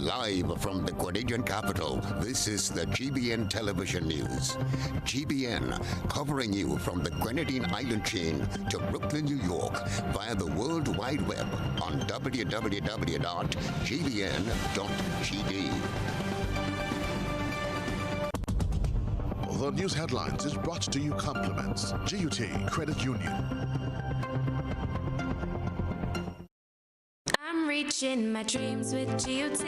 Live from the Canadian capital, this is the GBN Television News. GBN, covering you from the Grenadine Island chain to Brooklyn, New York, via the World Wide Web on www.gbn.gd. The news headlines is brought to you compliments GUT Credit Union. I'm reaching my dreams with GUT.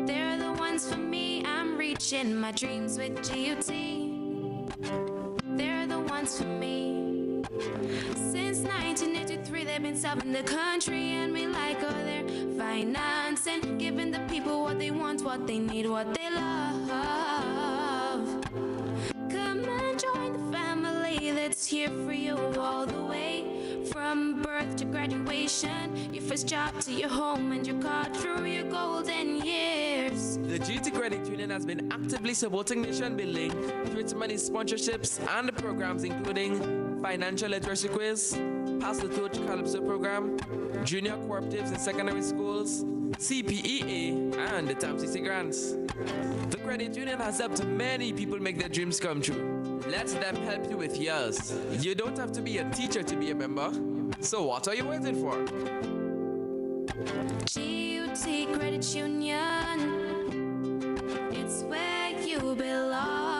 They're the ones for me. I'm reaching my dreams with GUT. They're the ones for me. Since 1983, they've been serving the country, and we like all their financing, giving the people what they want, what they need, what they love. Come and join the family that's here for you all the way, from birth to graduation, your first job to your home and your car through your golden years. The GT Credit Union has been actively supporting nation building through its many sponsorships and programs, including financial literacy quiz, Pass the Torch Calypso program, junior cooperatives in secondary schools, CPEA, and the TAMCC grants. The credit union has helped many people make their dreams come true. Let them help you with yours. You don't have to be a teacher to be a member. So what are you waiting for? GUT Credit Union, it's where you belong.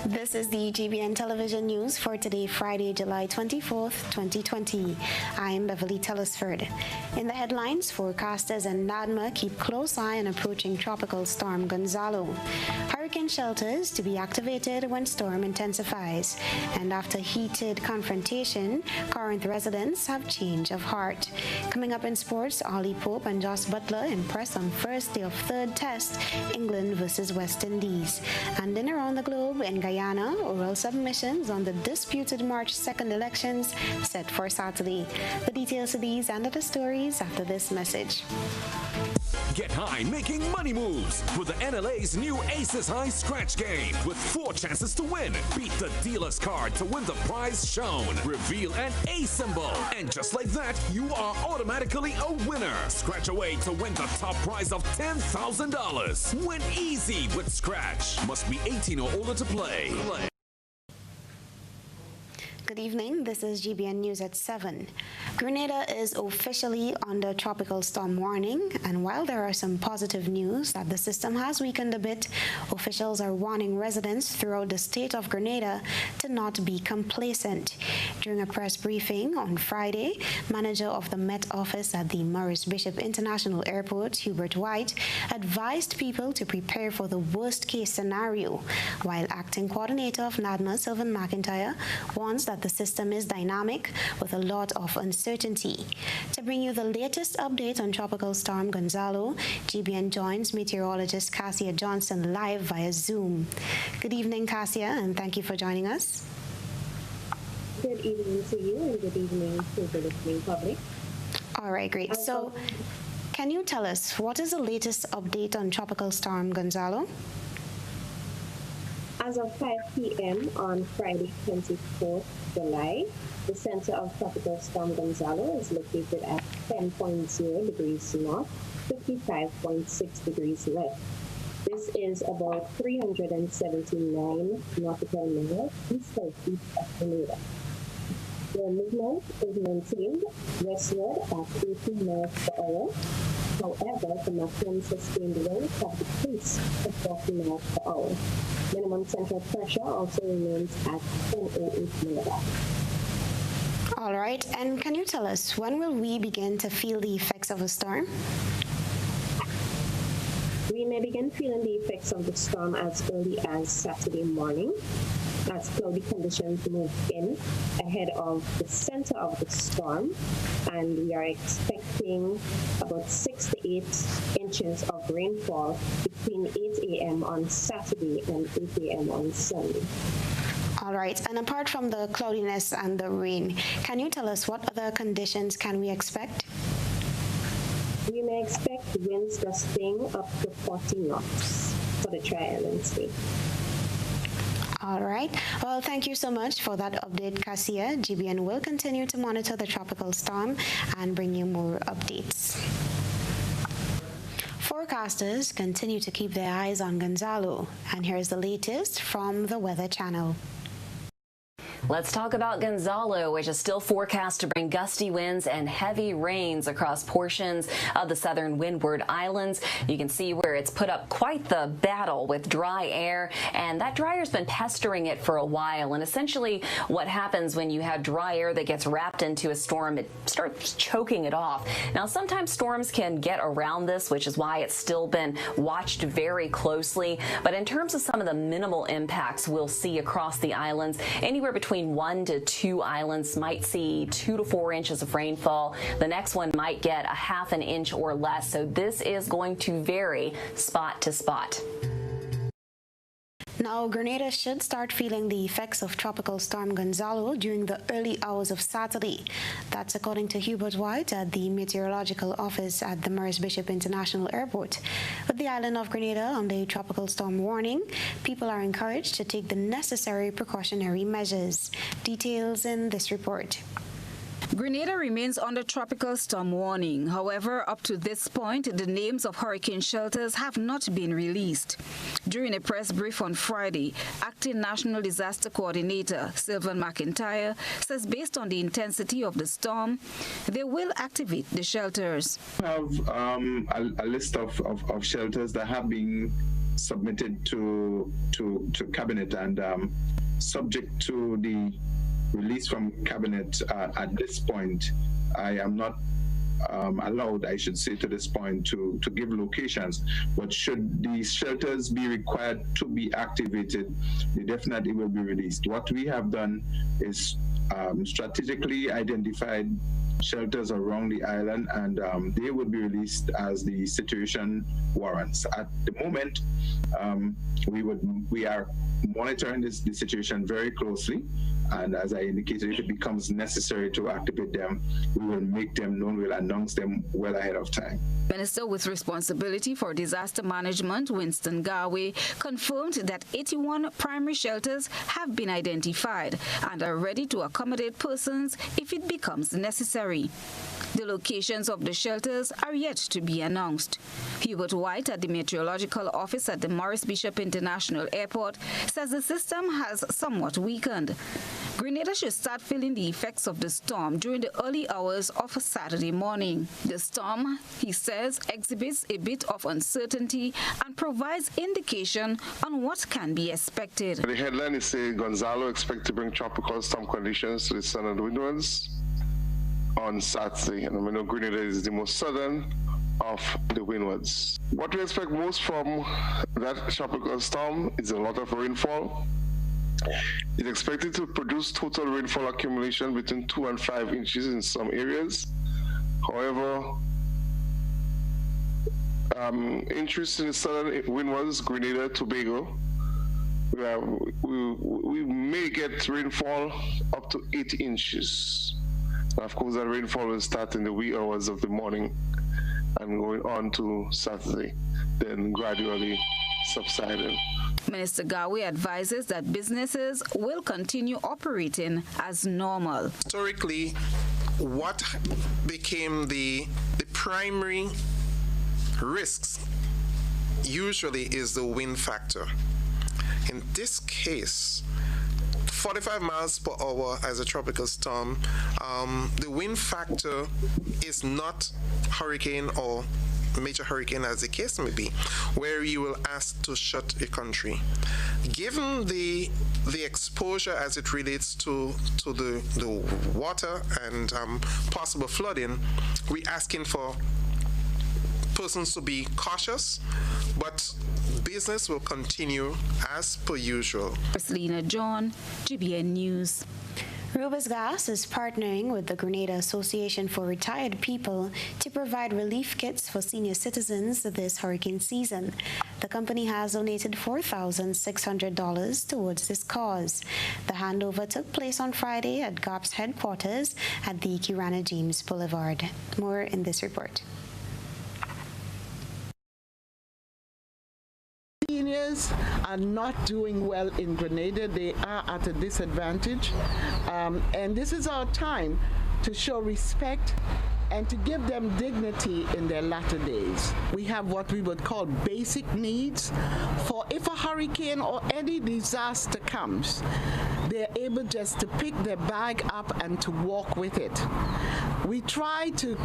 This is the GBN Television News for today, Friday, July 24th, 2020. I am Beverly Telesford. In the headlines, forecasters in NADMA keep close eye on approaching tropical storm Gonzalo. Hurricane shelters to be activated when storm intensifies. And after heated confrontation, Corinth residents have change of heart. Coming up in sports, Ollie Pope and Joss Butler impress on first day of third test, England versus West Indies. And then around the globe, in Guyana, oral submissions on the disputed March 2nd elections set for Saturday. The details of these and other stories after this message. Get high making money moves with the NLA's new Aces High Scratch game with 4 chances to win. Beat the dealer's card to win the prize shown. Reveal an A symbol. And just like that, you are automatically a winner. Scratch away to win the top prize of $10,000. Win easy with Scratch. Must be 18 or older to play. Good evening, this is GBN News at 7. Grenada is officially under tropical storm warning, and while there are some positive news that the system has weakened a bit, officials are warning residents throughout the state of Grenada to not be complacent. During a press briefing on Friday, manager of the Met Office at the Maurice Bishop International Airport, Hubert White, advised people to prepare for the worst-case scenario, while acting coordinator of NADMA, Sylvan McIntyre, warns that the system is dynamic with a lot of uncertainty. To bring you the latest update on Tropical Storm Gonzalo, GBN joins meteorologist Cassia Johnson live via Zoom. Good evening, Cassia, and thank you for joining us. Good evening to you, and good evening to the listening public. All right, great. So, can you tell us what is the latest update on Tropical Storm Gonzalo? As of 5 p.m. on Friday, 24th July, the center of Tropical Storm Gonzalo is located at 10.0 degrees north, 55.6 degrees left. This is about 379 nautical miles east southeast of Grenada. The movement is maintained westward at 18 miles per hour. However, the maximum sustained winds have decreased to 40 miles per hour. Minimum central pressure also remains at 1008 millibar. All right, and can you tell us when will we begin to feel the effects of a storm? We may begin feeling the effects of the storm as early as Saturday morning, as cloudy conditions move in ahead of the center of the storm, and we are expecting about 6 to 8 inches of rainfall between 8 a.m. on Saturday and 8 a.m. on Sunday. All right, and apart from the cloudiness and the rain, can you tell us what other conditions can we expect? We may expect winds gusting up to 40 knots for the Tri-Island state. All right. right. Well, thank you so much for that update, Cassia. GBN will continue to monitor the tropical storm and bring you more updates. Forecasters continue to keep their eyes on Gonzalo, and here's the latest from the Weather Channel. Let's talk about Gonzalo, which is still forecast to bring gusty winds and heavy rains across portions of the southern Windward Islands. You can see where it's put up quite the battle with dry air, and that dry air's been pestering it for a while. And essentially what happens when you have dry air that gets wrapped into a storm, it starts choking it off. Now, sometimes storms can get around this, which is why it's still been watched very closely. But in terms of some of the minimal impacts we'll see across the islands, anywhere between 1 to 2 islands might see 2 to 4 inches of rainfall. The next one might get a half an inch or less. So this is going to vary spot to spot. Now, Grenada should start feeling the effects of Tropical Storm Gonzalo during the early hours of Saturday. That's according to Hubert White at the Meteorological Office at the Maurice Bishop International Airport. With the island of Grenada under a tropical storm warning, people are encouraged to take the necessary precautionary measures. Details in this report. Grenada remains under tropical storm warning. However, up to this point, the names of hurricane shelters have not been released. During a press brief on Friday, Acting National Disaster Coordinator Sylvan McIntyre says based on the intensity of the storm, they will activate the shelters. We have a list of shelters that have been submitted to Cabinet, and subject to the release from Cabinet at this point, I am not allowed, I should say, to this point to give locations. But should these shelters be required to be activated, they definitely will be released. What we have done is strategically identified shelters around the island, and they will be released as the situation warrants. At the moment, we are monitoring the situation very closely, and as I indicated, if it becomes necessary to activate them, we will make them known. We'll announce them well ahead of time. Minister with responsibility for disaster management, Winston Garwe, confirmed that 81 primary shelters have been identified and are ready to accommodate persons if it becomes necessary. The locations of the shelters are yet to be announced. Hubert White at the Meteorological Office at the Maurice Bishop International Airport says the system has somewhat weakened. Grenada should start feeling the effects of the storm during the early hours of Saturday morning. The storm, he says, exhibits a bit of uncertainty and provides indication on what can be expected. The headline is saying Gonzalo expect to bring tropical storm conditions to the southern windwards on Saturday, and we know Grenada is the most southern of the windwards. What we expect most from that tropical storm is a lot of rainfall. It's expected to produce total rainfall accumulation between 2 and 5 inches in some areas. However, interest in the southern windwards, Grenada, Tobago, we may get rainfall up to 8 inches. Of course, that rainfall will start in the wee hours of the morning and going on to Saturday, then gradually subsiding. Minister Garwe advises that businesses will continue operating as normal. Historically, what became the primary risks usually is the wind factor. In this case, 45 miles per hour as a tropical storm, the wind factor is not hurricane or major hurricane as the case may be, where you will ask to shut a country. Given the exposure as it relates to the water and possible flooding, we're asking for persons to be cautious, but business will continue as per usual. Selena John, GBN News. Rubis Gas is partnering with the Grenada Association for Retired People to provide relief kits for senior citizens this hurricane season. The company has donated $4,600 towards this cause. The handover took place on Friday at GOP's headquarters at the Kirana James Boulevard. More in this report. Senior seniors are not doing well in Grenada. They are at a disadvantage. And this is our time to show respect and to give them dignity in their latter days. We have what we would call basic needs for if a hurricane or any disaster comes, they're able just to pick their bag up and to walk with it. We try to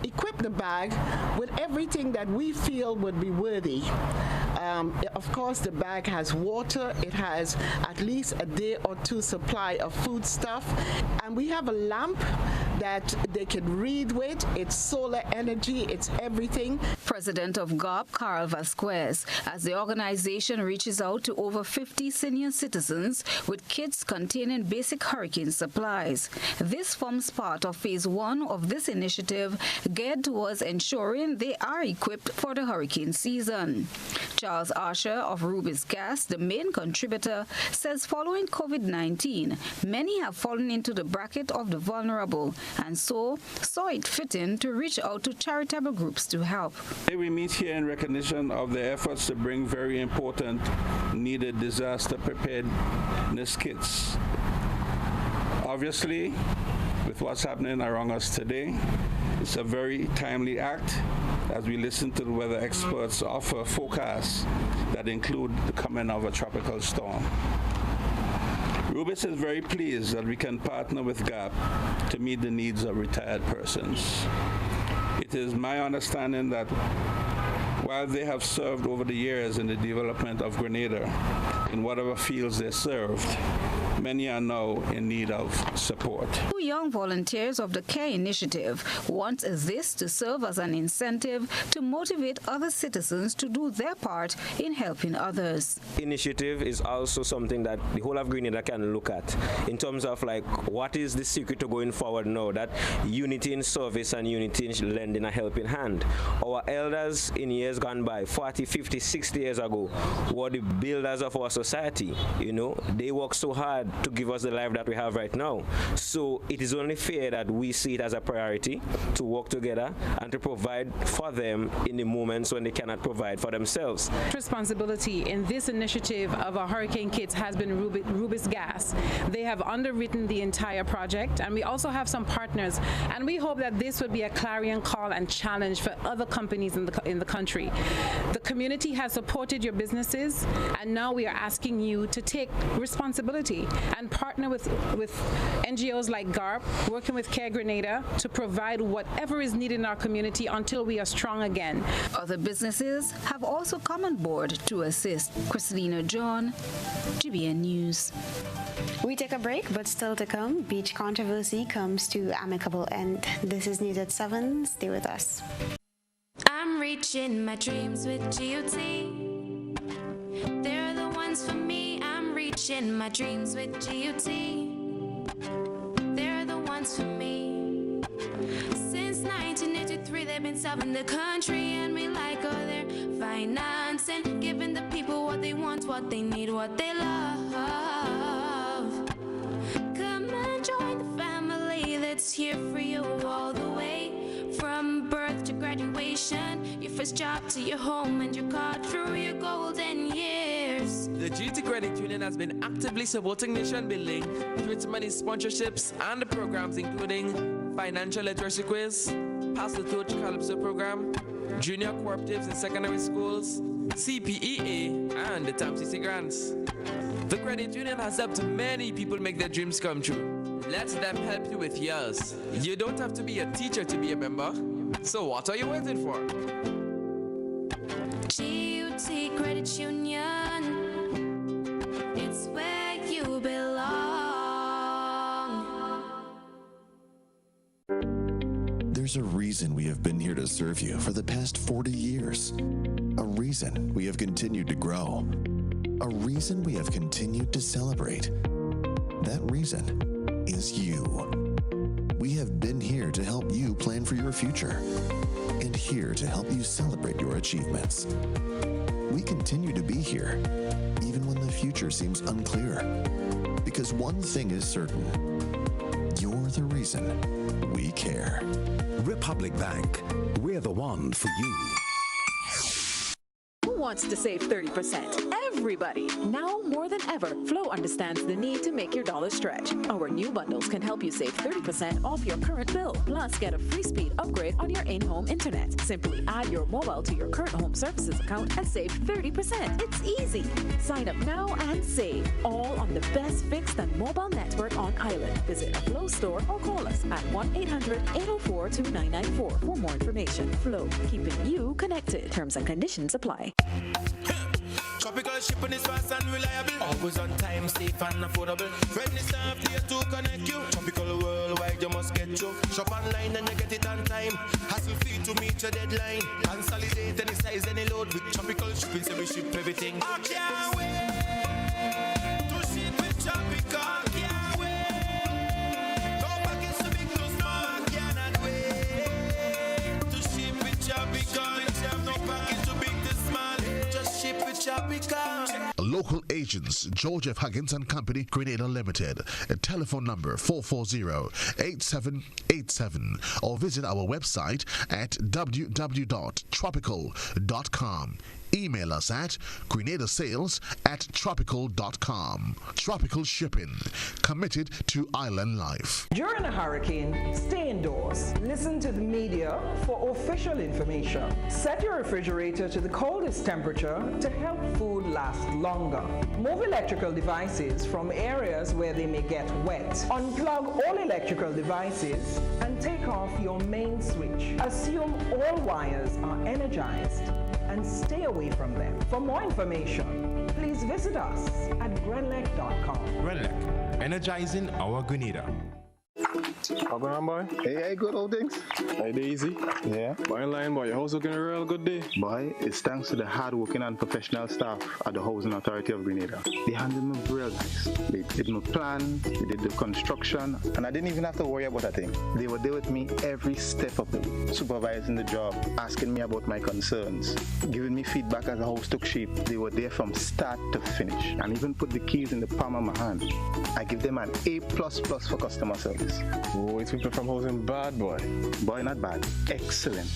equip the bag with everything that we feel would be worthy. Of course, the bag has water, it has at least a day or two supply of food stuff, and we have a lamp that they can read with. It's solar energy, it's everything. President of GOP, Carl Vasquez, as the organization reaches out to over 50 senior citizens with kits containing basic hurricane supplies. This forms part of phase 1 of this initiative geared towards ensuring they are equipped for the hurricane season. Charles Archer of Rubis Gas, the main contributor, says following COVID-19, many have fallen into the bracket of the vulnerable and so saw it fitting to reach out to charitable groups to help. Today we meet here in recognition of the efforts to bring very important, needed disaster preparedness kits. Obviously, with what's happening around us today, it's a very timely act as we listen to the weather experts offer forecasts that include the coming of a tropical storm. Rubis is very pleased that we can partner with GAP to meet the needs of retired persons. It is my understanding that while they have served over the years in the development of Grenada, in whatever fields they served, many are now in need of support. 2 young volunteers of the CARE initiative want this to serve as an incentive to motivate other citizens to do their part in helping others. Initiative is also something that the whole of Grenada can look at in terms of like what is the secret to going forward now, that unity in service and unity in lending a helping hand. Our elders in years gone by, 40, 50, 60 years ago, were the builders of our society. You know, they worked so hard to give us the life that we have right now. So it is only fair that we see it as a priority to work together and to provide for them in the moments when they cannot provide for themselves. Responsibility in this initiative of our hurricane kits has been Rubis Gas. They have underwritten the entire project, and we also have some partners, and we hope that this would be a clarion call and challenge for other companies in the country. The community has supported your businesses, and now we are asking you to take responsibility and partner with NGOs like GARP, working with CARE Grenada to provide whatever is needed in our community until we are strong again. Other businesses have also come on board to assist. Christina John, GBN News. We take a break, but still to come, beach controversy comes to amicable end. This is News at 7. Stay with us. I'm reaching my dreams with GOT. They're the ones for me. I'm reaching my dreams with GOT. They're the ones for me. Since 1983, they've been serving the country, and we like all their financing, giving the people what they want, what they need, what they love. Come and join the family that's here for you all the way. From birth to graduation, your first job to your home, and your car through your golden years. The GT Credit Union has been actively supporting nation building through its many sponsorships and the programs including Financial Literacy Quiz, Pass the Torch Calypso Program, Junior Cooperatives in Secondary Schools, CPEA, and the TAMCC Grants. The credit union has helped many people make their dreams come true. Let them help you with yours. You don't have to be a teacher to be a member. So what are you waiting for? GUT Credit Union, it's where you belong. There's a reason we have been here to serve you for the past 40 years. A reason we have continued to grow. A reason we have continued to celebrate. That reason is you. We have been here to help you plan for your future and here to help you celebrate your achievements. We continue to be here even when the future seems unclear, because one thing is certain: you're the reason we care. Republic Bank, we're the one for you. wants to save 30%? Everybody. Now more than ever, Flow understands the need to make your dollar stretch. Our new bundles can help you save 30% off your current bill. Plus, get a free speed upgrade on your in-home internet. Simply add your mobile to your current home services account and save 30%. It's easy. Sign up now and save. All on the best fixed and mobile network on island. Visit a Flow store or call us at 1-800-804-2994 for more information. Flow, keeping you connected. Terms and conditions apply. Tropical shipping is fast and reliable. Always on time, safe and affordable. Friendly staff here to connect you. Tropical worldwide, you must get you. Shop online and you get it on time. Hassle free to meet your deadline. Consolidate any size, any load with tropical shipping, so we ship everything. I can't wait to ship with tropical. Can't wait. No package too big, too small. I cannot wait to ship with tropical. No package too big, too small. Just ship with tropical. Local agents, George F. Huggins and Company, Grenada Limited. A telephone number 440-8787 or visit our website at www.tropical.com. Email us at grenadasales@tropical.com. Tropical Shipping, committed to island life. During a hurricane, stay indoors. Listen to the media for official information. Set your refrigerator to the coldest temperature to help food last longer. Move electrical devices from areas where they may get wet. Unplug all electrical devices and take off your main switch. Assume all wires are energized and stay away from them. For more information, please visit us at grenlec.com. Grenlec, energizing our Grenada. How going on, boy? Hey, good old things. Hey, Daisy. Yeah. Boy, in line, boy. Your house looking a real good day. Boy, it's thanks to the hard-working and professional staff at the Housing Authority of Grenada. They handled me real nice. They did my plan, they did the construction, and I didn't even have to worry about a thing. They were there with me every step of the way, supervising the job, asking me about my concerns, giving me feedback as the house took shape. They were there from start to finish, and even put the keys in the palm of my hand. I give them an A++ for customer service. Oh, it's people from housing bad, boy. Boy, not bad. Excellent.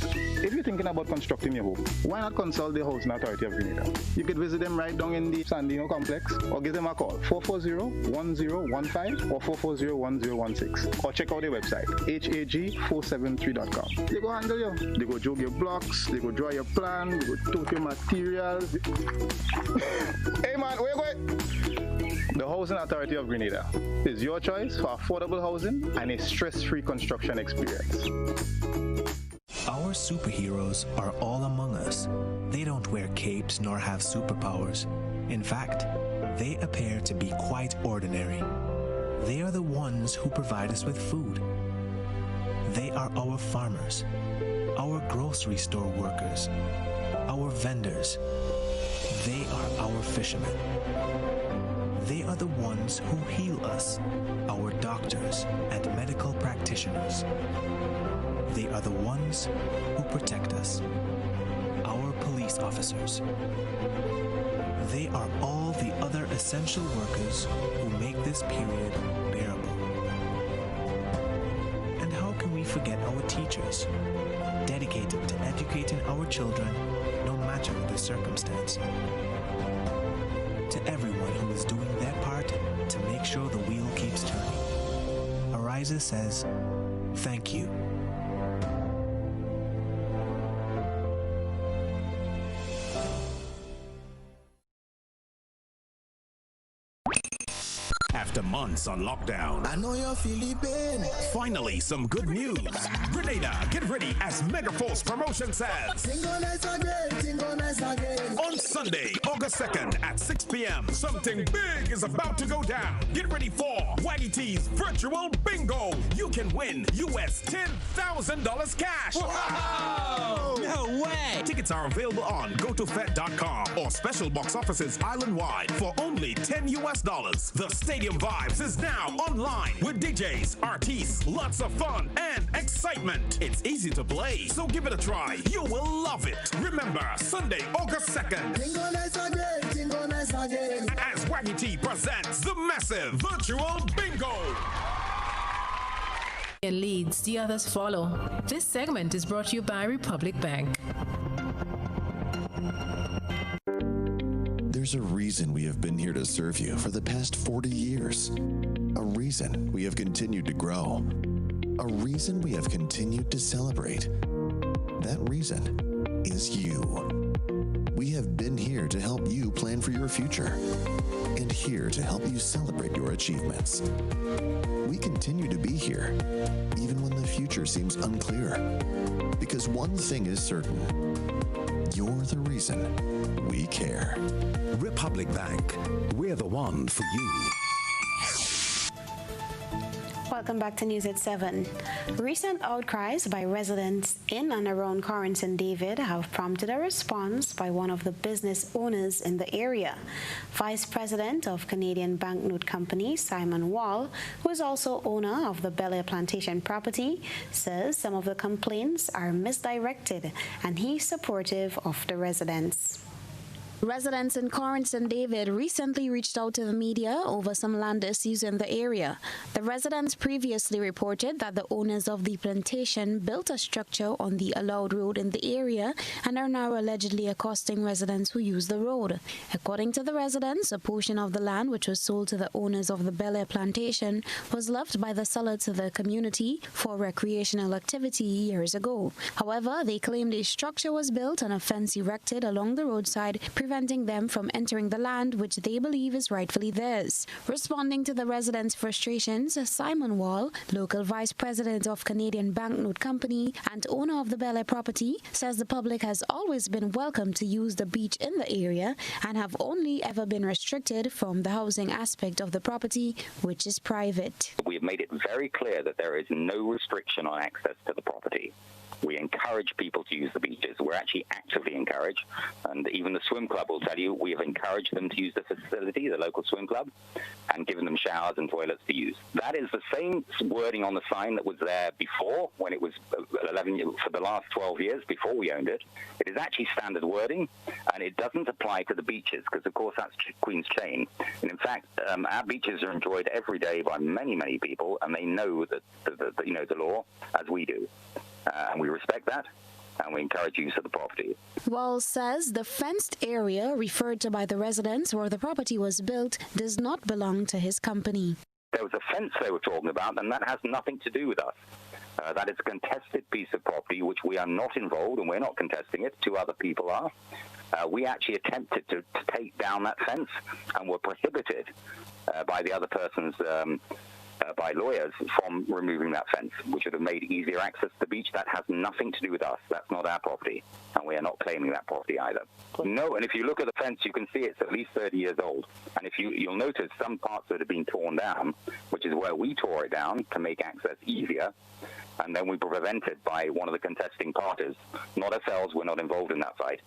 If you're thinking about constructing your home, why not consult the Housing Authority of Grenada? You could visit them right down in the Sandino complex or give them a call, 440-1015 or 440-1016. Or check out their website, hag473.com. They go handle you. They go jog your blocks, they go draw your plan, they go tote your materials. Hey man, where you going? The Housing Authority of Grenada is your choice for affordable housing and a stress-free construction experience. Our superheroes are all among us. They don't wear capes nor have superpowers. In fact, they appear to be quite ordinary. They are the ones who provide us with food. They are our farmers, our grocery store workers, our vendors. They are our fishermen. They are the ones who heal us, our doctors and medical practitioners. They are the ones who protect us, our police officers. They are all the other essential workers who make this period bearable. And how can we forget our teachers, dedicated to educating our children no matter the circumstance? To everyone who is doing their part to make sure the wheel keeps turning, Ariza says, thank you. After months on lockdown, I know you're feeling pain. Finally, some good news. Grenada, get ready as Megaforce Promotion says. Synchronize again. On Sunday, August 2nd at 6 p.m., something big is about to go down. Get ready for Waggy T's Virtual Bingo. You can win US $10,000 cash. Wow! No way! Tickets are available on gotofed.com or special box offices island-wide for only $10 US. The Stadium Vibes is now online with DJs, artists, lots of fun and excitement. It's easy to play, so give it a try. You will love it. Remember, Sunday, August 2nd. Synchronize again. As Waggy T presents the massive Virtual Bingo. Leads, the others follow. This segment is brought to you by Republic Bank. There's a reason we have been here to serve you for the past 40 years. A reason we have continued to grow. A reason we have continued to celebrate. That reason is you. We have been here to help you plan for your future and here to help you celebrate your achievements. We continue to be here, even when the future seems unclear. Because one thing is certain, you're the reason we care. Republic Bank, we're the one for you. Welcome back to News at 7. Recent outcries by residents in and around Corinth and David have prompted a response by one of the business owners in the area. Vice President of Canadian Banknote Company, Simon Wall, who is also owner of the Beverly Plantation property, says some of the complaints are misdirected and he's supportive of the residents. Residents in Corinth and David recently reached out to the media over some land issues in the area. The residents previously reported that the owners of the plantation built a structure on the allowed road in the area and are now allegedly accosting residents who use the road. According to the residents, a portion of the land which was sold to the owners of the Beverly Plantation was left by the seller to the community for recreational activity years ago. However, they claimed a structure was built and a fence erected along the roadside, preventing them from entering the land which they believe is rightfully theirs. Responding to the residents' frustrations, Simon Wall, local vice president of Canadian Banknote Company and owner of the Beverly property, says the public has always been welcome to use the beach in the area and have only ever been restricted from the housing aspect of the property, which is private. We have made it very clear that there is no restriction on access to the property. We encourage people to use the beaches. We're actually actively encouraged. And even the swim club will tell you we have encouraged them to use the facility, the local swim club, and given them showers and toilets to use. That is the same wording on the sign that was there before, when it was 11 years, for the last 12 years before we owned it. It is actually standard wording, and it doesn't apply to the beaches because, of course, that's Queen's Chain. And in fact, our beaches are enjoyed every day by many, many people, and they know that the law as we do. And we respect that, and we encourage use of the property. Wall says the fenced area referred to by the residents where the property was built does not belong to his company. There was a fence they were talking about, and that has nothing to do with us. That is a contested piece of property, which we are not involved, and we're not contesting it. Two other people are. We actually attempted to take down that fence, and were prohibited by the other person's by lawyers from removing that fence, which would have made easier access to the beach. That has nothing to do with us. That's not our property, and we are not claiming that property either. No, and if you look at the fence, you can see it's at least 30 years old. And if you'll notice some parts that have been torn down, which is where we tore it down to make access easier, and then we were prevented by one of the contesting parties, not ourselves, we're not involved in that fight,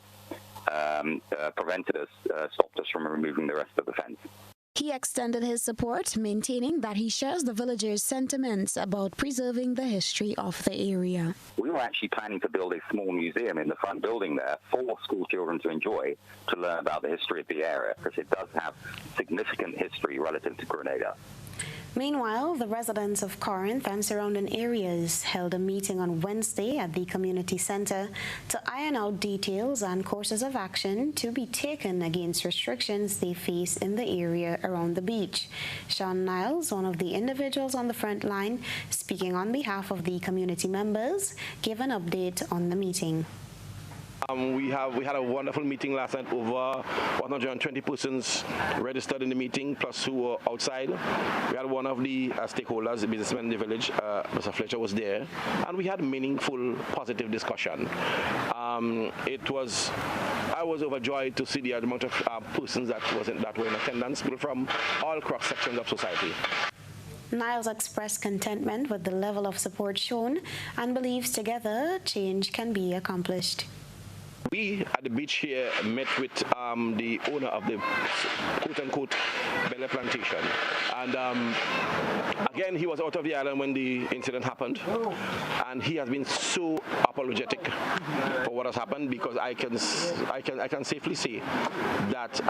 stopped us from removing the rest of the fence. He extended his support, maintaining that he shares the villagers' sentiments about preserving the history of the area. We were actually planning to build a small museum in the front building there for school children to enjoy, to learn about the history of the area, because it does have significant history relative to Grenada. Meanwhile, the residents of Corinth and surrounding areas held a meeting on Wednesday at the community center to iron out details and courses of action to be taken against restrictions they face in the area around the beach. Sean Niles, one of the individuals on the front line, speaking on behalf of the community members, gave an update on the meeting. We had a wonderful meeting last night. Over 120 persons registered in the meeting, plus who were outside. We had one of the stakeholders, the businessman in the village, Mr. Fletcher, was there, and we had meaningful, positive discussion. I was overjoyed to see the amount of persons that were in attendance, people from all cross sections of society. Niles expressed contentment with the level of support shown and believes together change can be accomplished. We at the beach here met with the owner of the quote-unquote Beverly Plantation, and again he was out of the island when the incident happened, and he has been so apologetic for what has happened, because I can safely say that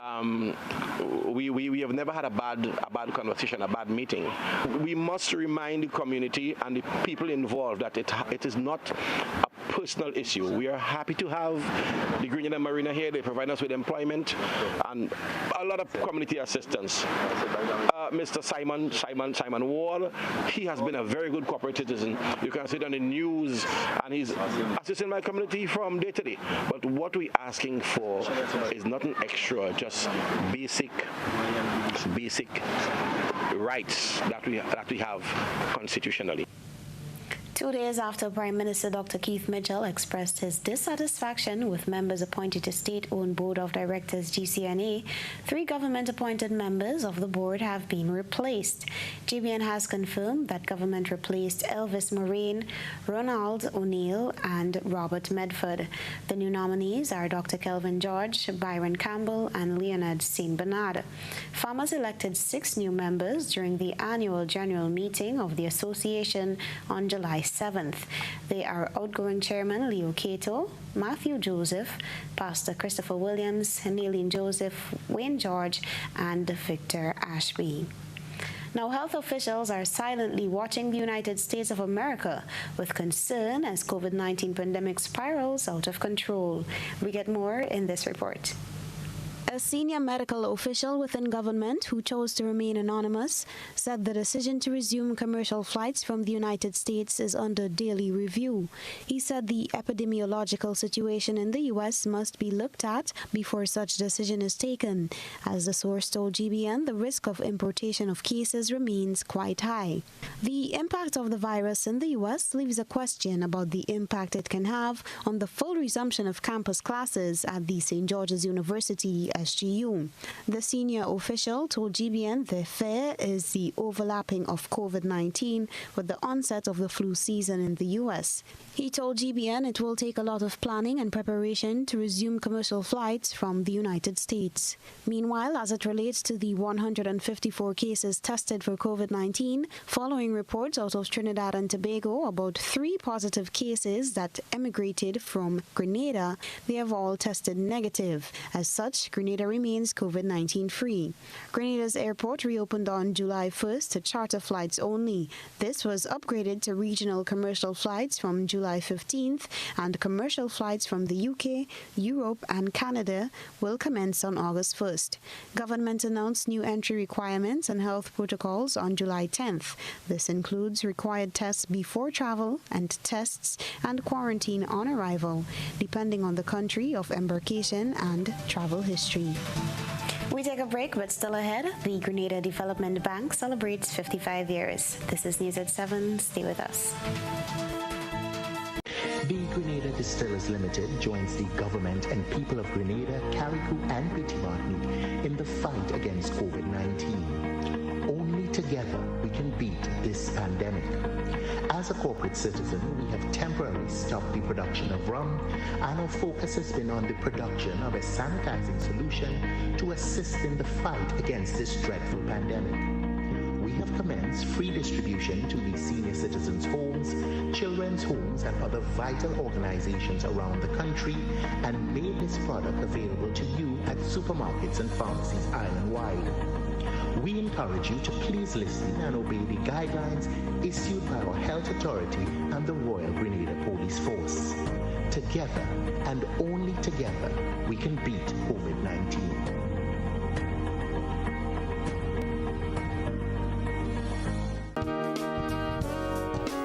we have never had a bad conversation, a bad meeting. We must remind the community and the people involved that it is not a personal issue. We are happy to have the Grenada Marina here. They provide us with employment and a lot of community assistance. Mr. Simon Wall, he has been a very good corporate citizen. You can see it on the news, and he's assisting my community from day to day. But what we're asking for is nothing extra, just basic rights that we have constitutionally. 2 days after Prime Minister Dr. Keith Mitchell expressed his dissatisfaction with members appointed to State-owned Board of Directors GCNA, 3 government-appointed members of the board have been replaced. GBN has confirmed that government replaced Elvis Moraine, Ronald O'Neill, and Robert Medford. The new nominees are Dr. Kelvin George, Byron Campbell, and Leonard St. Bernard. Farmers elected 6 new members during the annual general meeting of the association on July 7th. They are outgoing Chairman Leo Cato, Matthew Joseph, Pastor Christopher Williams, Naileen Joseph, Wayne George, and Victor Ashby. Now, health officials are silently watching the United States of America with concern as COVID-19 pandemic spirals out of control. We get more in this report. A senior medical official within government who chose to remain anonymous said the decision to resume commercial flights from the United States is under daily review. He said the epidemiological situation in the U.S. must be looked at before such decision is taken. As the source told GBN, the risk of importation of cases remains quite high. The impact of the virus in the U.S. leaves a question about the impact it can have on the full resumption of campus classes at the St. George's University SGU. The senior official told GBN the fear is the overlapping of COVID-19 with the onset of the flu season in the U.S. He told GBN it will take a lot of planning and preparation to resume commercial flights from the United States. Meanwhile, as it relates to the 154 cases tested for COVID-19, following reports out of Trinidad and Tobago about 3 positive cases that emigrated from Grenada, they have all tested negative. As such, Grenada remains COVID-19 free. Grenada's airport reopened on July 1st to charter flights only. This was upgraded to regional commercial flights from July 15th, and commercial flights from the UK, Europe, and Canada will commence on August 1st. Government announced new entry requirements and health protocols on July 10th. This includes required tests before travel and tests and quarantine on arrival, depending on the country of embarkation and travel history. We take a break, but still ahead, the Grenada Development Bank celebrates 55 years. This is News at 7. Stay with us. The Grenada Distillers Limited joins the government and people of Grenada, Carriacou and Petite Martinique in the fight against COVID-19. Only together we can beat this pandemic. As a corporate citizen, we have temporarily stopped the production of rum, and our focus has been on the production of a sanitizing solution to assist in the fight against this dreadful pandemic. We have commenced free distribution to the senior citizens' homes, children's homes, and other vital organizations around the country, and made this product available to you at supermarkets and pharmacies island-wide. We encourage you to please listen and obey the guidelines issued by our health authority and the Royal Grenada Police Force. Together, and only together, we can beat COVID-19.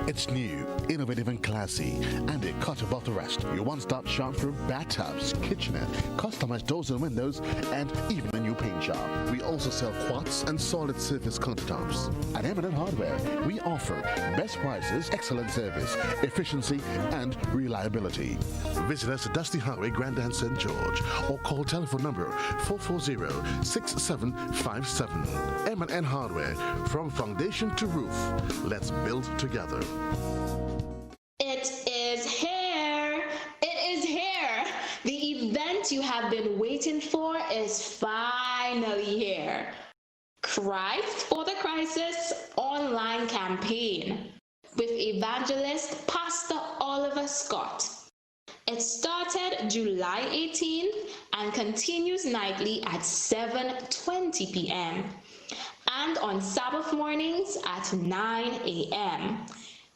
It's new, innovative and classy, and it cut above the rest. Your one-stop shop for bathtubs, kitchenette, customized doors and windows, and even a new paint job. We also sell quartz and solid surface countertops. At M&N Hardware, we offer best prices, excellent service, efficiency, and reliability. Visit us at Dusty Highway, Grandin, St. George, or call telephone number 440-6757. M&N Hardware, from foundation to roof. Let's build together. It is here. It is here. The event you have been waiting for is finally here. Christ for the Crisis online campaign with evangelist Pastor Oliver Scott. It started July 18th and continues nightly at 7:20 p.m. and on Sabbath mornings at 9 a.m.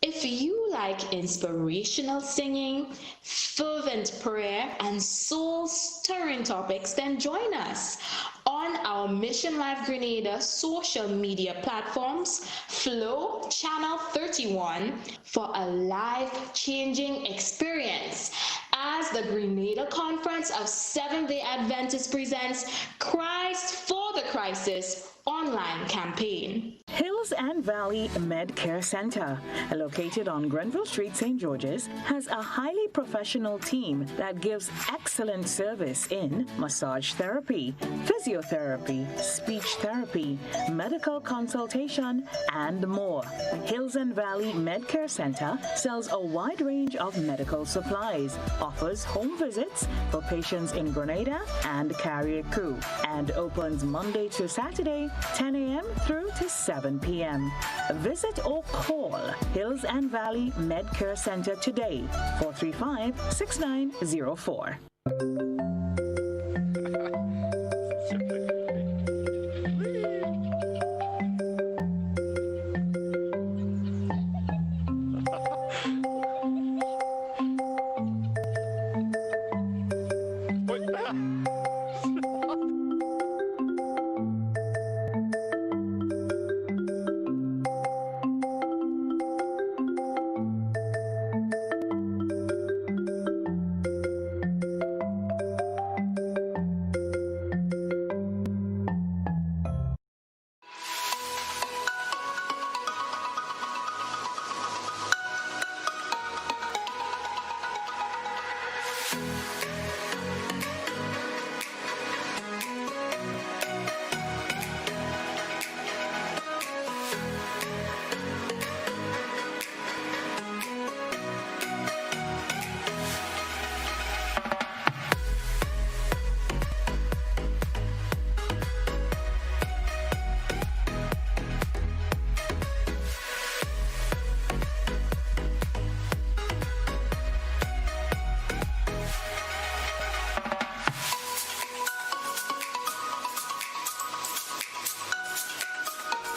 If you like inspirational singing, fervent prayer, and soul-stirring topics, then join us on our Mission Life Grenada social media platforms, Flow Channel 31, for a life-changing experience as the Grenada Conference of Seventh-day Adventists presents Christ for the Crisis online campaign. Hills and Valley Med Care Center, located on Grenville Street, St. George's, has a highly professional team that gives excellent service in massage therapy, physiotherapy, speech therapy, medical consultation, and more. Hills and Valley Med Care Center sells a wide range of medical supplies, offers home visits for patients in Grenada and Carriacou, and opens Monday to Saturday, 10 a.m. through to 7 p.m. Visit or call Hills and Valley Med Care Center today, 435-6904.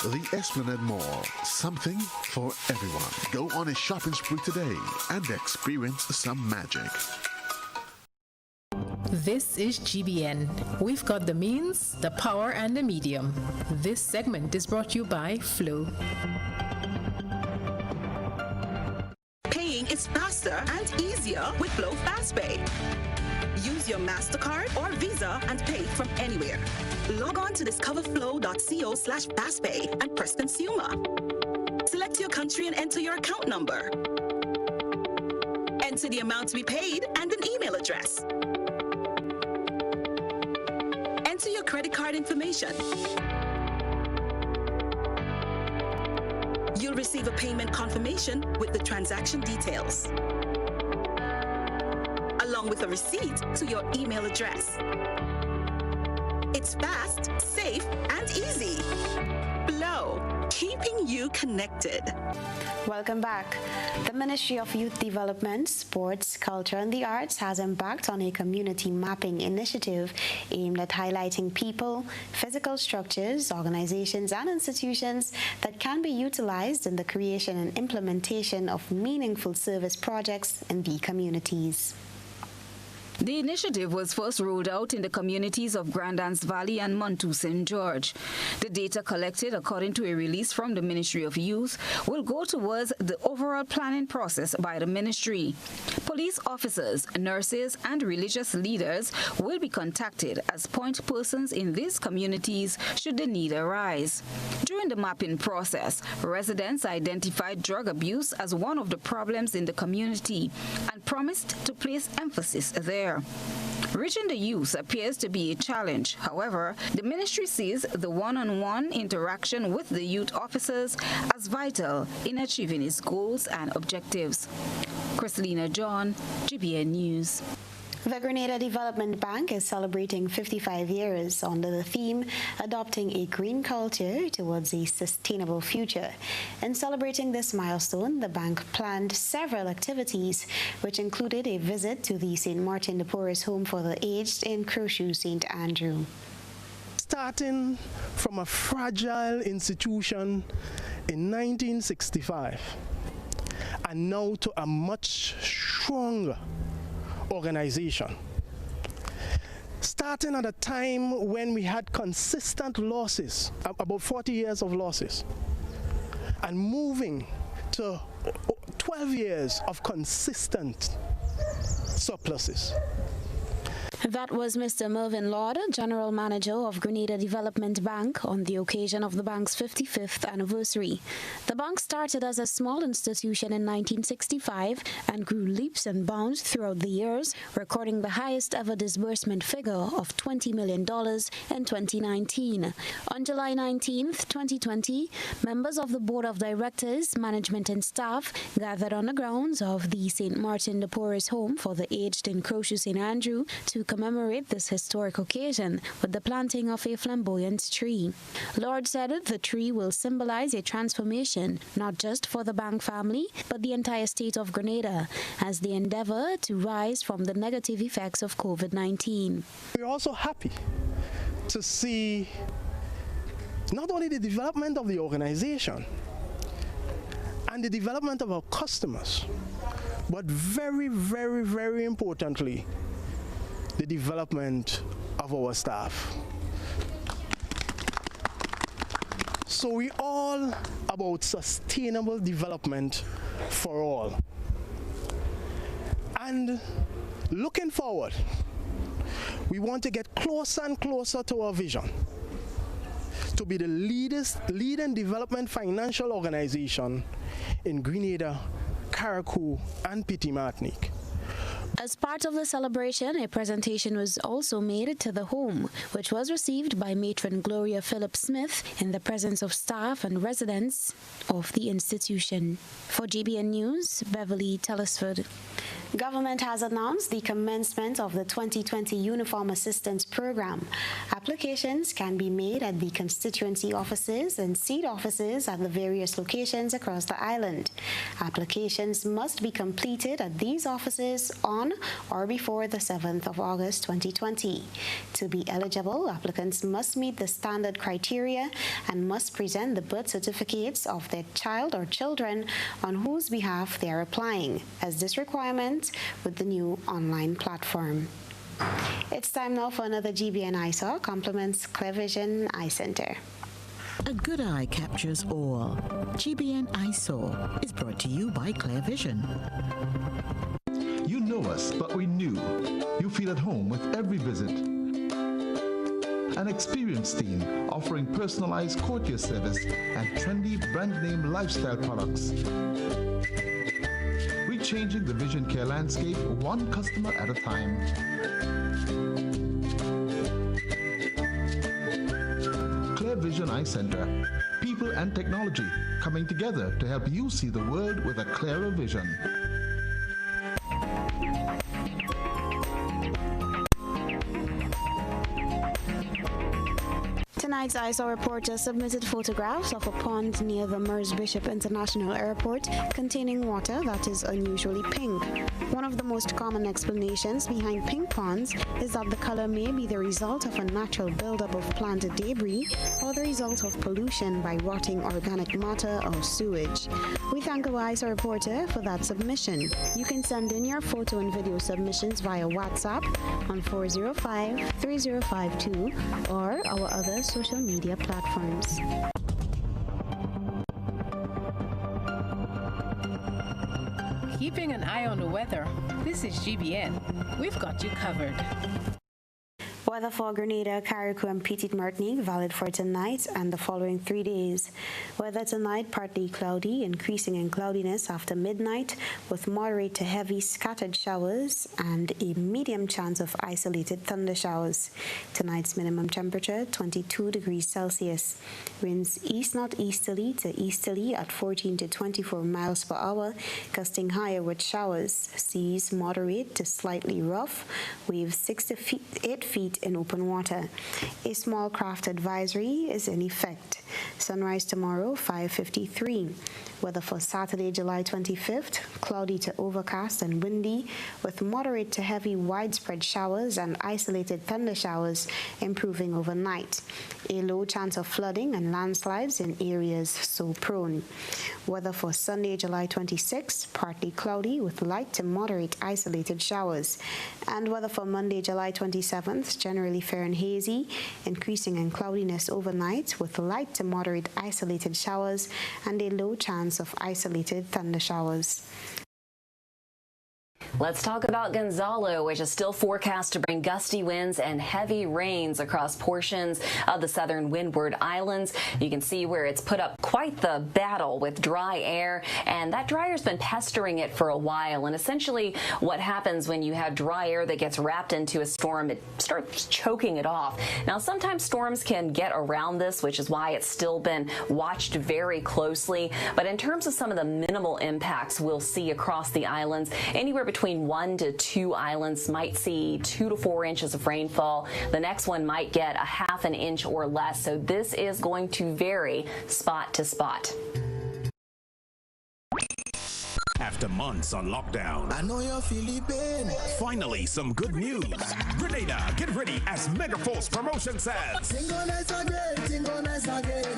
The Esplanade Mall, something for everyone. Go on a shopping spree today and experience some magic. This is GBN. We've got the means, the power, and the medium. This segment is brought to you by Flow. Paying is faster and easier with Flow FastPay. Use your MasterCard or Visa and pay from anywhere. Log on to discoverflow.co/fastpay and press Consumer. Select your country and enter your account number. Enter the amount to be paid and an email address. Enter your credit card information. You'll receive a payment confirmation with the transaction details, along with a receipt to your email address. It's fast, safe, and easy. Flow, keeping you connected. Welcome back. The Ministry of Youth Development, Sports, Culture and the Arts has embarked on a community mapping initiative aimed at highlighting people, physical structures, organizations and institutions that can be utilized in the creation and implementation of meaningful service projects in the communities. The initiative was first rolled out in the communities of Grandans Valley and Montu St. George. The data collected, according to a release from the Ministry of Youth, will go towards the overall planning process by the ministry. Police officers, nurses, and religious leaders will be contacted as point persons in these communities should the need arise. During the mapping process, residents identified drug abuse as one of the problems in the community and promised to place emphasis there. Reaching the youth appears to be a challenge. However, the ministry sees the one-on-one interaction with the youth officers as vital in achieving its goals and objectives. Chrislina John, GBN News. The Grenada Development Bank is celebrating 55 years under the theme Adopting a Green Culture Towards a Sustainable Future. In celebrating this milestone, the bank planned several activities, which included a visit to the St. Martin de Porres Home for the Aged in Crochet, St. Andrew. Starting from a fragile institution in 1965, and now to a much stronger organization. Starting at a time when we had consistent losses, about 40 years of losses, and moving to 12 years of consistent surpluses. That was Mr. Mervyn Lord, General Manager of Grenada Development Bank, on the occasion of the bank's 55th anniversary. The bank started as a small institution in 1965 and grew leaps and bounds throughout the years, recording the highest ever disbursement figure of $20 million in 2019. On July 19, 2020, members of the Board of Directors, management and staff gathered on the grounds of the St. Martin de Porres Home for the Aged in Croce St. Andrew to commemorate this historic occasion with the planting of a flamboyant tree. Lord said the tree will symbolize a transformation not just for the bank family but the entire state of Grenada as they endeavor to rise from the negative effects of COVID-19. We're also happy to see not only the development of the organization and the development of our customers, but very, very, very importantly, the development of our staff. So we're all about sustainable development for all. And looking forward, we want to get closer and closer to our vision to be the leading development financial organization in Grenada, Carriacou, and Petite Martinique. As part of the celebration, a presentation was also made to the home, which was received by Matron Gloria Phillips Smith in the presence of staff and residents of the institution. For GBN News, Beverly, Telesford. Government has announced the commencement of the 2020 Uniform Assistance Program. Applications can be made at the constituency offices and seat offices at the various locations across the island. Applications must be completed at these offices on or before the 7th of August 2020. To be eligible, applicants must meet the standard criteria and must present the birth certificates of their child or children on whose behalf they are applying, as this requirement with the new online platform. It's time now for another GBN ISAW, compliments Clear Vision Eye Center. A good eye captures all. GBN ISAW is brought to you by Clear Vision. You know us, but we knew. You feel at home with every visit. An experienced team offering personalized courtier service and trendy brand name lifestyle products. We're changing the vision care landscape one customer at a time. Clear Vision Eye Center. People and technology coming together to help you see the world with a clearer vision. Tonight's ISAW reporter submitted photographs of a pond near the Merz Bishop International Airport containing water that is unusually pink. One of the most common explanations behind pink ponds is that the color may be the result of a natural buildup of plant debris or the result of pollution by rotting organic matter or sewage. We thank our ISAW reporter for that submission. You can send in your photo and video submissions via WhatsApp on 405-3052 or our other social media platforms. Keeping an eye on the weather. This is GBN. We've got you covered. Weather for Grenada, Carriacou, and Petite Martinique valid for tonight and the following 3 days. Weather tonight, partly cloudy, increasing in cloudiness after midnight, with moderate to heavy scattered showers and a medium chance of isolated thunder showers. Tonight's minimum temperature, 22 degrees Celsius. Winds east-northeasterly to easterly at 14 to 24 miles per hour, gusting higher with showers. Seas moderate to slightly rough, waves 6 to 8 feet in open water. A small craft advisory is in effect. Sunrise tomorrow, 5:53. Weather for Saturday, July 25th, cloudy to overcast and windy, with moderate to heavy widespread showers and isolated thunder showers improving overnight. A low chance of flooding and landslides in areas so prone. Weather for Sunday, July 26, partly cloudy with light to moderate isolated showers. And weather for Monday, July 27th, generally fair and hazy, increasing in cloudiness overnight with light to moderate isolated showers and a low chance of isolated thunder showers. Let's talk about Gonzalo, which is still forecast to bring gusty winds and heavy rains across portions of the southern Windward Islands. You can see where it's put up quite the battle with dry air, and that dry air's been pestering it for a while. And essentially what happens when you have dry air that gets wrapped into a storm, it starts choking it off. Now, sometimes storms can get around this, which is why it's still been watched very closely. But in terms of some of the minimal impacts we'll see across the islands, anywhere between 1 to 2 islands might see 2 to 4 inches of rainfall. The next one might get a half an inch or less. So this is going to vary spot to spot. After months on lockdown, I know you're feeling pain. Finally, some good news. Grenada, get ready as Megaforce Promotion says.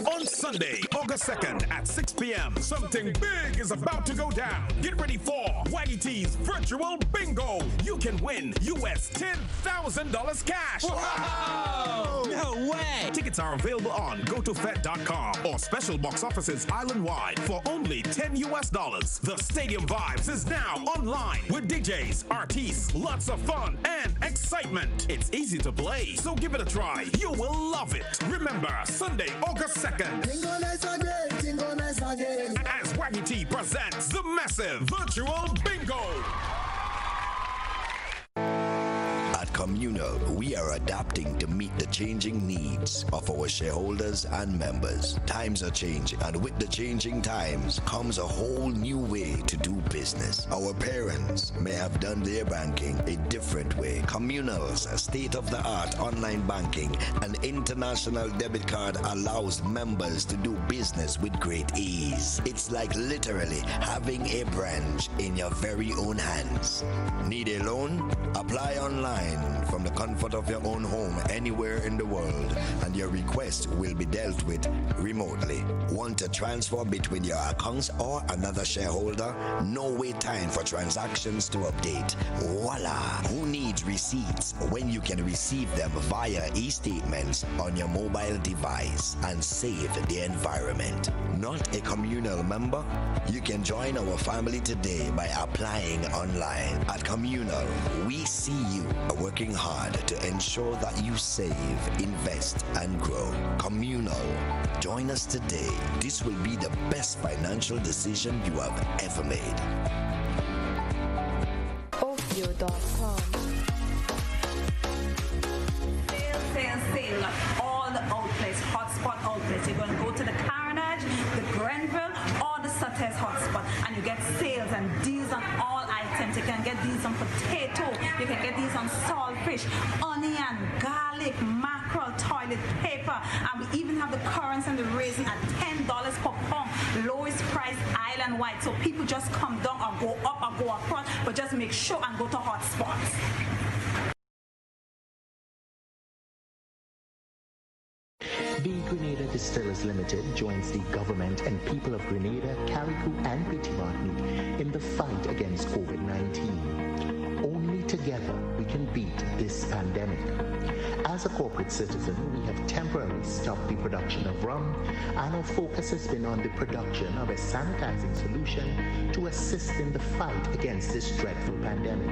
On Sunday, August 2nd at 6 p.m., something big is about to go down. Get ready for Waggy T's Virtual Bingo. You can win US $10,000 cash. Wow! No way! Tickets are available on gotofed.com or special box offices island-wide for only $10 US. The Stadium Vibes is now online with DJs, artists, lots of fun and excitement. It's easy to play, so give it a try. You will love it. Remember, Sunday, August 2nd. As Waggy T presents the massive Virtual Bingo. At Communal, we are adapting to meet the changing needs of our shareholders and members. Times are changing, and with the changing times comes a whole new way to do business. Our parents may have done their banking a different way. Communal's state-of-the-art online banking and international debit card allows members to do business with great ease. It's like literally having a branch in your very own hands. Need a loan? Apply online from the comfort of your own home anywhere in the world, and your request will be dealt with remotely. Want to transfer between your accounts or another shareholder? No wait time for transactions to update. Voila! Who needs receipts when you can receive them via e-statements on your mobile device and save the environment? Not a Communal member? You can join our family today by applying online. At Communal, we see you working hard to ensure that you save, invest, and grow. Communal. Join us today. This will be the best financial decision you have ever made. Ovio.com. Sale. All the outlets, hotspot outlets. You're going to go to the Carnage, the Grenville, or the Sutter's hotspot, and you get sales and deals on all items. You can get these on potato, you can get these on saltfish, onion, garlic, mackerel, toilet paper, and we even have the currants and the raisin at $10 per pound, lowest price island-wide. So people just come down or go up or go across, but just make sure and go to hotspots. The Grenada Distillers Limited joins the government and people of Grenada, Carriacou, and Petit Martinique in the fight against COVID-19. Only together we can beat this pandemic. As a corporate citizen, we have temporarily stopped the production of rum, and our focus has been on the production of a sanitizing solution to assist in the fight against this dreadful pandemic.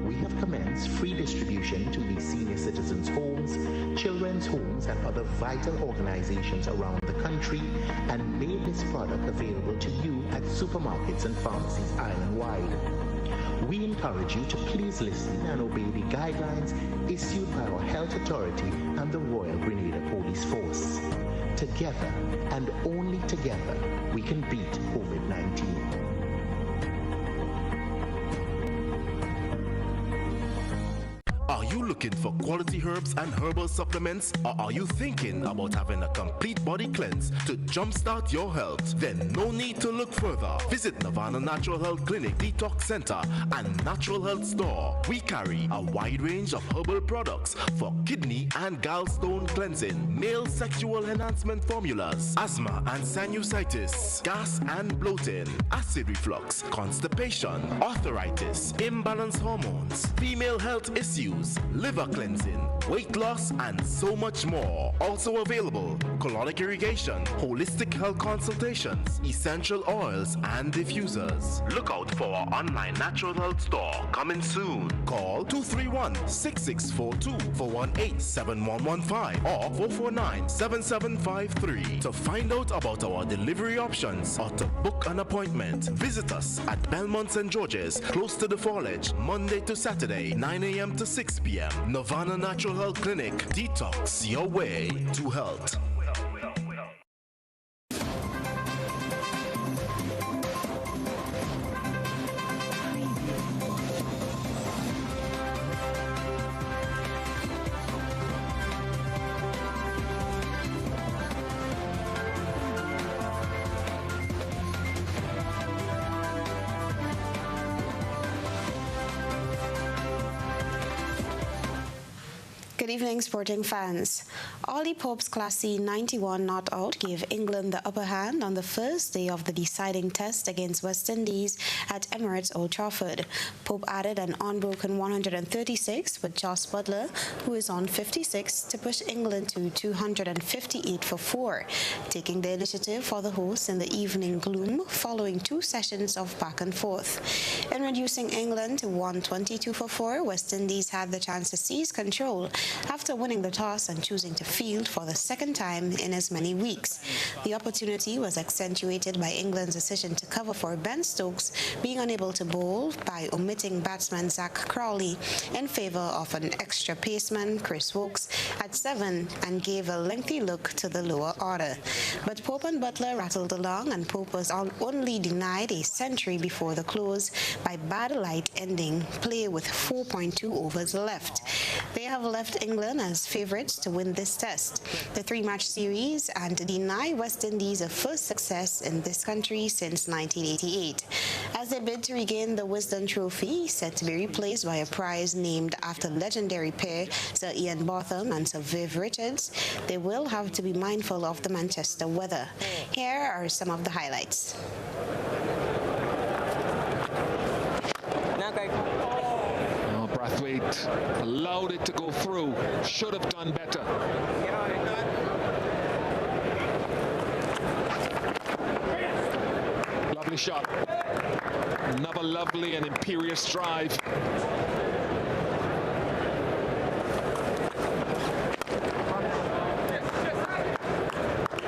We have commenced free distribution to the senior citizens' homes, children's homes, and other vital organizations around the country, and made this product available to you at supermarkets and pharmacies island-wide. We encourage you to please listen and obey the guidelines issued by our health authority and the Royal Grenada Police Force. Together, and only together, we can beat COVID-19. Are you looking for quality herbs and herbal supplements, or are you thinking about having a complete body cleanse to jumpstart your health? Then no need to look further. Visit Nirvana Natural Health Clinic, Detox Center, and Natural Health Store. We carry a wide range of herbal products for kidney and gallstone cleansing, male sexual enhancement formulas, asthma and sinusitis, gas and bloating, acid reflux, constipation, arthritis, imbalanced hormones, female health issues, liver cleansing, weight loss, and so much more. Also available, colonic irrigation, holistic health consultations, essential oils, and diffusers. Look out for our online natural health store coming soon. Call 231-6642 418-7115 or 449-7753 to find out about our delivery options or to book an appointment. Visit us at Belmont St. George's, close to the Foliage, Monday to Saturday, 9 a.m. to 6 p.m. Nirvana Natural Health Clinic. Detox your way to health. Good evening, sporting fans. Ollie Pope's classy 91 not out gave England the upper hand on the first day of the deciding test against West Indies at Emirates Old Trafford. Pope added an unbroken 136 with Jos Buttler, who is on 56, to push England to 258 for 4, taking the initiative for the hosts in the evening gloom following 2 sessions of back and forth. In reducing England to 122 for 4, West Indies had the chance to seize control after winning the toss and choosing to field for the second time in as many weeks. The opportunity was accentuated by England's decision to cover for Ben Stokes being unable to bowl by omitting batsman Zach Crowley in favour of an extra paceman, Chris Wokes, at 7 and gave a lengthy look to the lower order. But Pope and Buttler rattled along, and Pope was only denied a century before the close by bad light ending play with 4.2 overs left. They have left England as favourites to win this test, the 3-match series, and deny West Indies a first success in this country since 1988. As they bid to regain the Wisden Trophy, set to be replaced by a prize named after legendary pair Sir Ian Botham and Sir Viv Richards, they will have to be mindful of the Manchester weather. Here are some of the highlights. Brathwaite allowed it to go through. Should have done better. Lovely shot. Another lovely and imperious drive.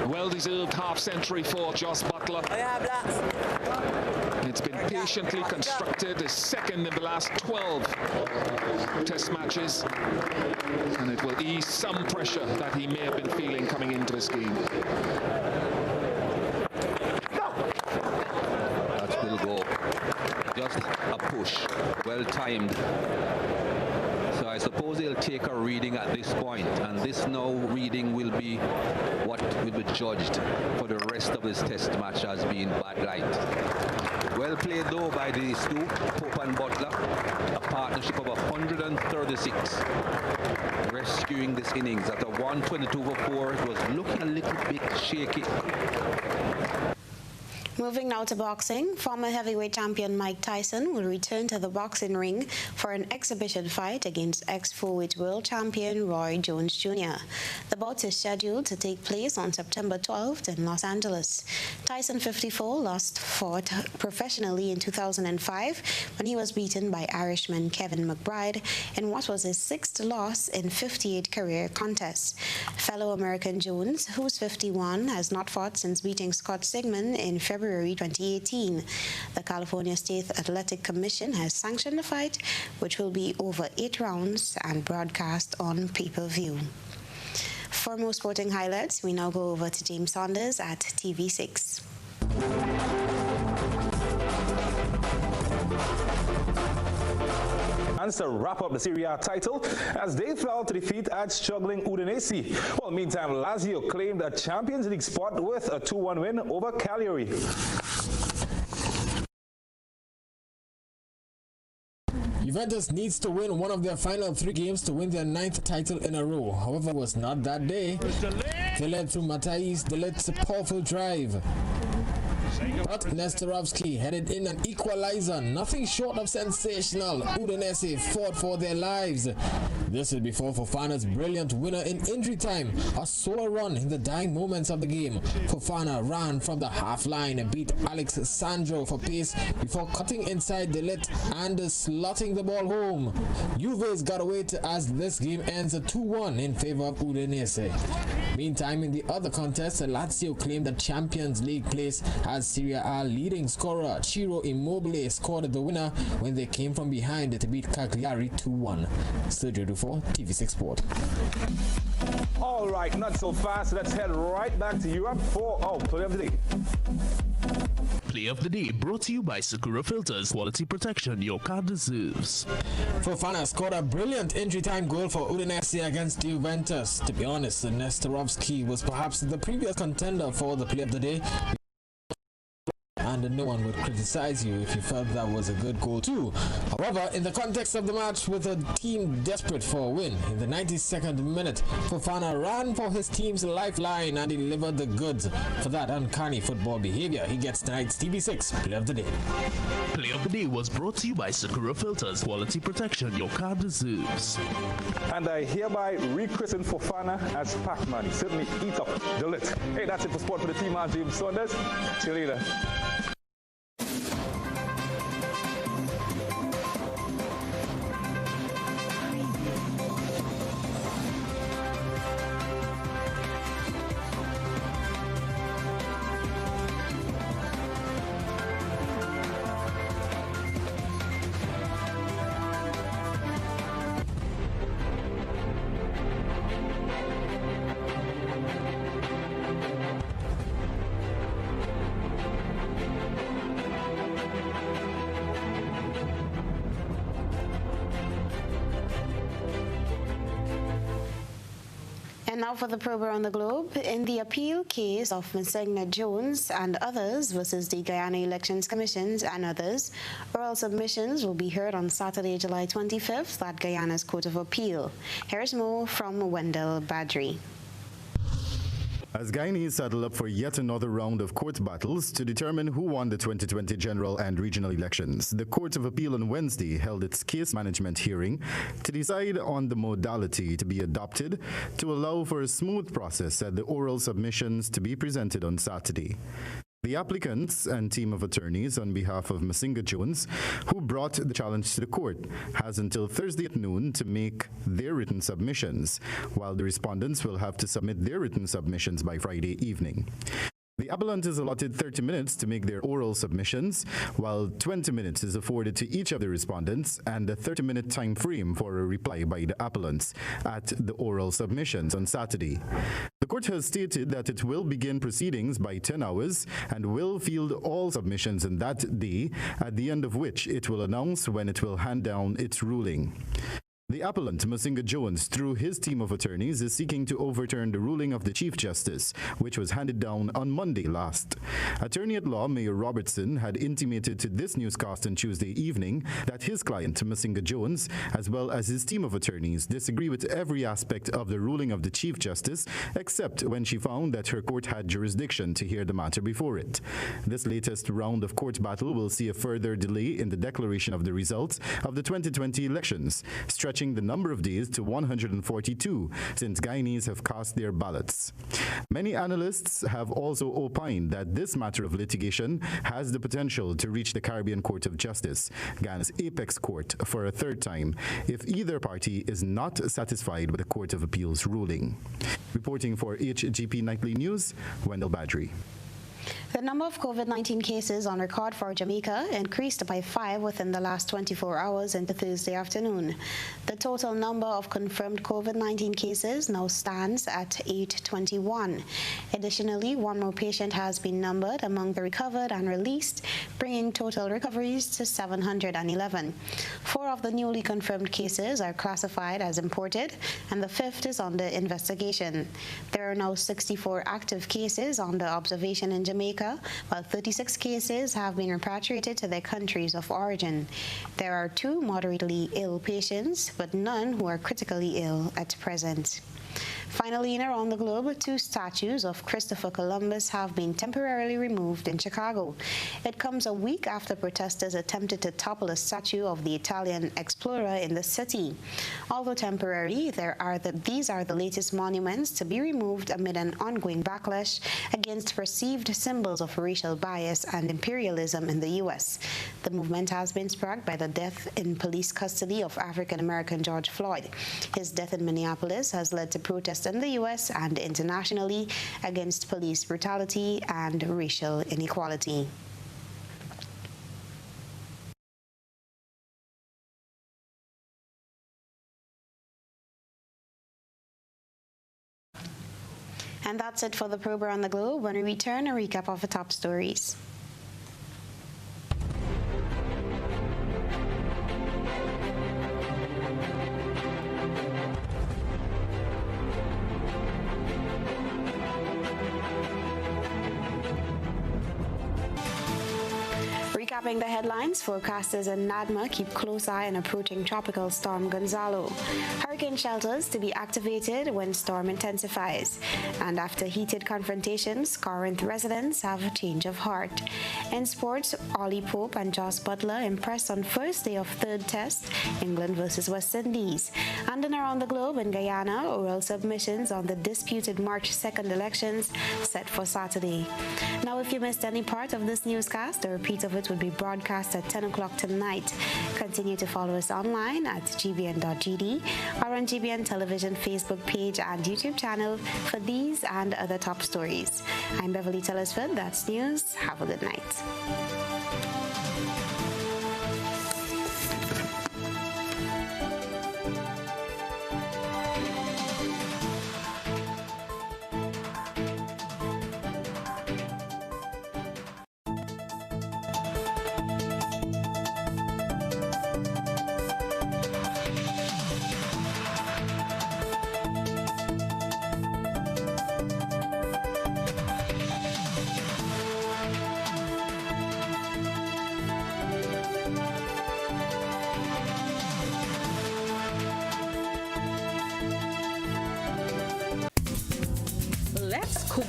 Well-deserved half-century for Jos Buttler. It's been patiently constructed, his second in the last 12 test matches, and it will ease some pressure that he may have been feeling coming into this game. That will go. Just a push, well timed. So I suppose he'll take a reading at this point, and this now reading will be what will be judged for the rest of this test match as being bad light. Well played though by these two, Pope and Buttler, a partnership of 136, rescuing this innings at a 122 for 4. It was looking a little bit shaky. Moving now to boxing, former heavyweight champion Mike Tyson will return to the boxing ring for an exhibition fight against ex-4-weight world champion Roy Jones Jr. The bout is scheduled to take place on September 12th in Los Angeles. Tyson, 54, last fought professionally in 2005 when he was beaten by Irishman Kevin McBride in what was his 6th loss in 58 career contests. Fellow American Jones, who's 51, has not fought since beating Scott Sigmund in February 2018. The California State Athletic Commission has sanctioned the fight, which will be over 8 rounds and broadcast on pay-per-view. For more sporting highlights, we now go over to James Saunders at TV6. chance to wrap up the Serie A title as they fell to defeat at struggling Udinese. Well, meantime, Lazio claimed a Champions League spot with a 2-1 win over Cagliari. Juventus needs to win one of their final 3 games to win their 9th title in a row. However, it was not that day. They led through Matthijs de Ligt's powerful drive. But Nestorovsky headed in an equalizer, nothing short of sensational. Udinese fought for their lives. This is before Fofana's brilliant winner in injury time, a solo run in the dying moments of the game. Fofana ran from the half line and beat Alex Sandro for pace before cutting inside De Ligt and slotting the ball home. Juve's got to wait as this game ends 2-1 in favor of Udinese. Meantime, in the other contest, Lazio claimed the Champions League place as Serie A leading scorer Ciro Immobile scored the winner when they came from behind to beat Cagliari 2-1. Sergio Dufour, TV6 Sport. All right, not so fast. Let's head right back to Europe for Play of the Day. Play of the Day brought to you by Sakura Filters. Quality protection your car deserves. Fofana scored a brilliant injury time goal for Udinese against Juventus. To be honest, Nestorovsky was perhaps the previous contender for the Play of the Day, and no one would criticize you if you felt that was a good goal too. However, in the context of the match with a team desperate for a win, in the 92nd minute, Fofana ran for his team's lifeline and delivered the goods. For that uncanny football behavior, he gets tonight's TV6 Play of the Day. Play of the Day was brought to you by Sakura Filters. Quality protection your car deserves. And I hereby rechristen Fofana as Pac-Man. He certainly eat up the lit. Hey, that's it for sport for the team. I'm James Saunders. See you later. And now for the probe around the globe. In the appeal case of Msegna Jones and others versus the Guyana Elections Commissions and others, oral submissions will be heard on Saturday, July 25th at Guyana's Court of Appeal. Here's more from Wendell Badri. As Guyanese saddle up for yet another round of court battles to determine who won the 2020 general and regional elections, the Court of Appeal on Wednesday held its case management hearing to decide on the modality to be adopted to allow for a smooth process at the oral submissions to be presented on Saturday. The applicants and team of attorneys on behalf of Msegna Jones, who brought the challenge to the court, has until Thursday at noon to make their written submissions, while the respondents will have to submit their written submissions by Friday evening. The appellant is allotted 30 minutes to make their oral submissions, while 20 minutes is afforded to each of the respondents and a 30-minute time frame for a reply by the appellants at the oral submissions on Saturday. The court has stated that it will begin proceedings by 10 hours and will field all submissions on that day, at the end of which it will announce when it will hand down its ruling. The appellant, Msegna Jones, through his team of attorneys, is seeking to overturn the ruling of the Chief Justice, which was handed down on Monday last. Attorney-at-law Mayor Robertson had intimated to this newscast on Tuesday evening that his client, Msegna Jones, as well as his team of attorneys, disagree with every aspect of the ruling of the Chief Justice, except when she found that her court had jurisdiction to hear the matter before it. This latest round of court battle will see a further delay in the declaration of the results of the 2020 elections, stretching the number of days to 142 since Guyanese have cast their ballots. Many analysts have also opined that this matter of litigation has the potential to reach the Caribbean Court of Justice, Guyana's apex court, for a third time if either party is not satisfied with the Court of Appeal's ruling. Reporting for HGP Nightly News, Wendell Badri. The number of COVID-19 cases on record for Jamaica increased by 5 within the last 24 hours into Thursday afternoon. The total number of confirmed COVID-19 cases now stands at 821. Additionally, one more patient has been numbered among the recovered and released, bringing total recoveries to 711. 4 of the newly confirmed cases are classified as imported, and the 5th is under investigation. There are now 64 active cases under observation in Jamaica, while 36 cases have been repatriated to their countries of origin. There are 2 moderately ill patients, but none who are critically ill at present. Finally, in around the globe, 2 statues of Christopher Columbus have been temporarily removed in Chicago. It comes a week after protesters attempted to topple a statue of the Italian explorer in the city. Although temporary, these are the latest monuments to be removed amid an ongoing backlash against perceived symbols of racial bias and imperialism in the U.S. The movement has been sparked by the death in police custody of African-American George Floyd. His death in Minneapolis has led to protests in the U.S. and internationally against police brutality and racial inequality. And that's it for the probe around the globe. When we return, a recap of the top stories. Recapping the headlines, forecasters in NADMA keep close eye on approaching tropical storm Gonzalo. Hurricane shelters to be activated when storm intensifies. And after heated confrontations, Corinth residents have a change of heart. In sports, Ollie Pope and Joss Butler impressed on first day of 3rd test, England versus West Indies. And in around the globe, in Guyana, oral submissions on the disputed March 2nd elections set for Saturday. Now, if you missed any part of this newscast, a repeat of it will be broadcast at 10 o'clock tonight. Continue to follow us online at gbn.gd or on GBN Television Facebook page and YouTube channel for these and other top stories. I'm Beverly Telesford. That's news. Have a good night.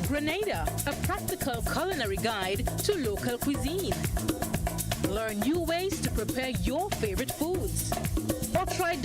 Grenada, a practical culinary guide to local cuisine. Learn new ways to prepare your favorite foods or try different